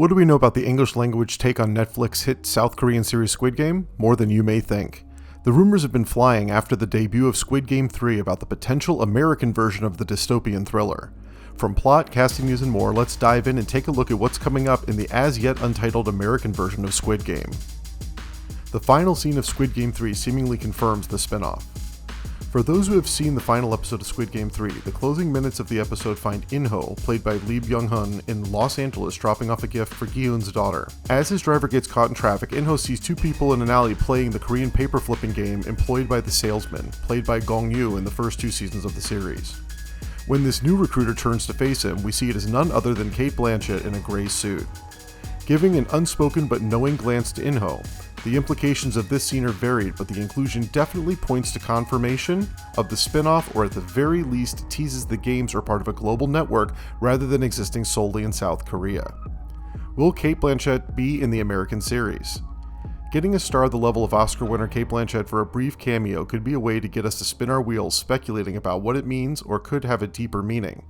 What do we know about the English language take on Netflix hit South Korean series Squid Game? More than you may think. The rumors have been flying after the debut of Squid Game 3 about the potential American version of the dystopian thriller. From plot, casting news, and more, let's dive in and take a look at what's coming up in the as-yet untitled American version of Squid Game. The final scene of Squid Game 3 seemingly confirms the spinoff. For those who have seen the final episode of Squid Game 3, the closing minutes of the episode find In-ho, played by Lee Byung-hun, in Los Angeles dropping off a gift for Gi-eun's daughter. As his driver gets caught in traffic, In-ho sees two people in an alley playing the Korean paper flipping game employed by the salesman, played by Gong-yoo in the first two seasons of the series. When this new recruiter turns to face him, we see it as none other than Cate Blanchett in a gray suit. Giving an unspoken but knowing glance to In-ho, the implications of this scene are varied, but the inclusion definitely points to confirmation of the spin-off, or at the very least teases the games are part of a global network rather than existing solely in South Korea. Will Cate Blanchett be in the American series? Getting a star the level of Oscar winner Cate Blanchett for a brief cameo could be a way to get us to spin our wheels speculating about what it means or could have a deeper meaning.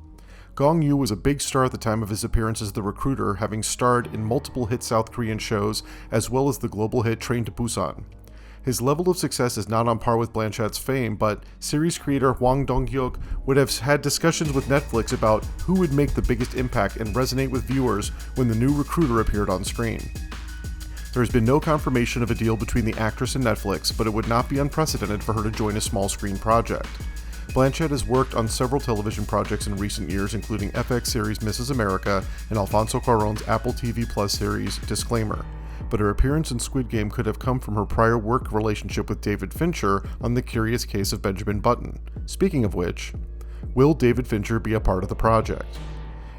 Gong-yoo was a big star at the time of his appearance as the recruiter, having starred in multiple hit South Korean shows as well as the global hit Train to Busan. His level of success is not on par with Blanchett's fame, but series creator Hwang Dong-hyuk would have had discussions with Netflix about who would make the biggest impact and resonate with viewers when the new recruiter appeared on screen. There has been no confirmation of a deal between the actress and Netflix, but it would not be unprecedented for her to join a small screen project. Blanchett has worked on several television projects in recent years, including FX series Mrs. America and Alfonso Cuarón's Apple TV Plus series Disclaimer, but her appearance in Squid Game could have come from her prior work relationship with David Fincher on The Curious Case of Benjamin Button. Speaking of which, will David Fincher be a part of the project?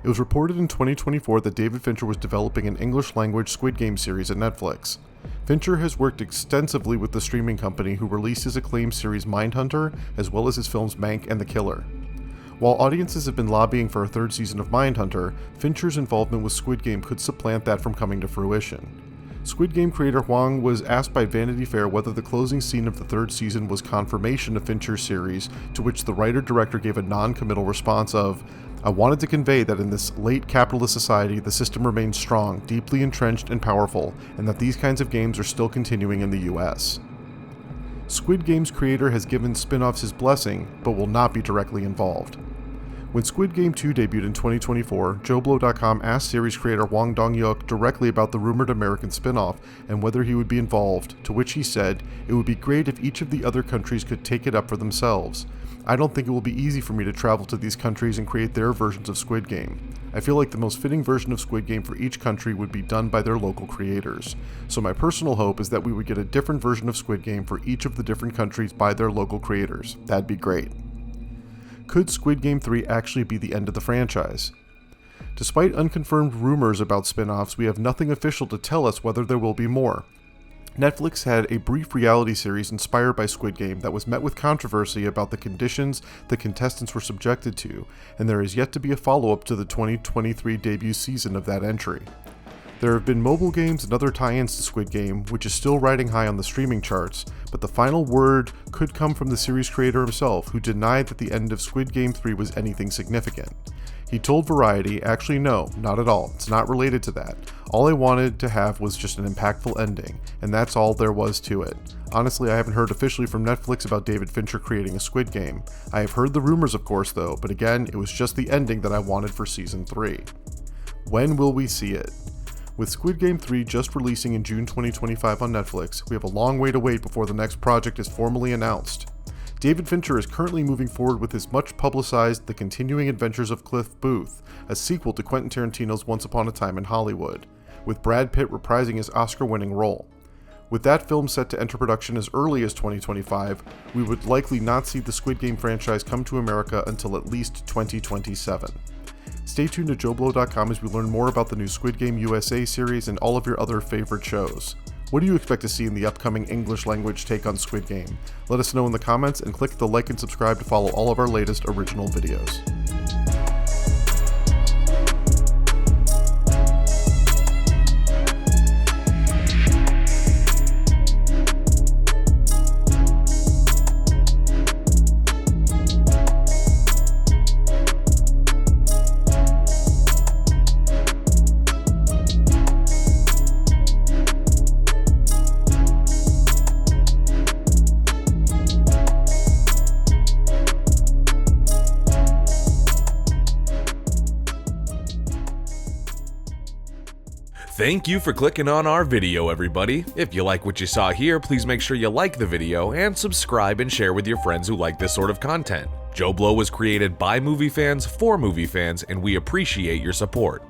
It was reported in 2024 that David Fincher was developing an English-language Squid Game series at Netflix. Fincher has worked extensively with the streaming company who released his acclaimed series Mindhunter, as well as his films Mank and The Killer. While audiences have been lobbying for a third season of Mindhunter, Fincher's involvement with Squid Game could supplant that from coming to fruition. Squid Game creator Hwang was asked by Vanity Fair whether the closing scene of the third season was confirmation of Fincher's series, to which the writer-director gave a non-committal response of, "I wanted to convey that in this late capitalist society, the system remains strong, deeply entrenched and powerful, and that these kinds of games are still continuing in the US." Squid Game's creator has given spin-offs his blessing, but will not be directly involved. When Squid Game 2 debuted in 2024, JoBlo.com asked series creator Hwang Dong-hyuk directly about the rumored American spin-off and whether he would be involved, to which he said, "It would be great if each of the other countries could take it up for themselves. I don't think it will be easy for me to travel to these countries and create their versions of Squid Game. I feel like the most fitting version of Squid Game for each country would be done by their local creators. So my personal hope is that we would get a different version of Squid Game for each of the different countries by their local creators. That'd be great." Could Squid Game 3 actually be the end of the franchise? Despite unconfirmed rumors about spin-offs, we have nothing official to tell us whether there will be more. Netflix had a brief reality series inspired by Squid Game that was met with controversy about the conditions the contestants were subjected to, and there is yet to be a follow-up to the 2023 debut season of that entry. There have been mobile games and other tie-ins to Squid Game, which is still riding high on the streaming charts, but the final word could come from the series creator himself, who denied that the end of Squid Game 3 was anything significant. He told Variety, "Actually no, not at all, it's not related to that. All I wanted to have was just an impactful ending, and that's all there was to it. Honestly, I haven't heard officially from Netflix about David Fincher creating a Squid Game. I have heard the rumors of course though, but again, it was just the ending that I wanted for Season 3. When will we see it? With Squid Game 3 just releasing in June 2025 on Netflix, we have a long way to wait before the next project is formally announced. David Fincher is currently moving forward with his much publicized The Continuing Adventures of Cliff Booth, a sequel to Quentin Tarantino's Once Upon a Time in Hollywood, with Brad Pitt reprising his Oscar-winning role. With that film set to enter production as early as 2025, we would likely not see the Squid Game franchise come to America until at least 2027. Stay tuned to JoBlo.com as we learn more about the new Squid Game USA series and all of your other favorite shows. What do you expect to see in the upcoming English language take on Squid Game? Let us know in the comments and click the like and subscribe to follow all of our latest original videos. Thank you for clicking on our video, everybody. If you like what you saw here, please make sure you like the video and subscribe and share with your friends who like this sort of content. Joe Blow was created by movie fans for movie fans, and we appreciate your support.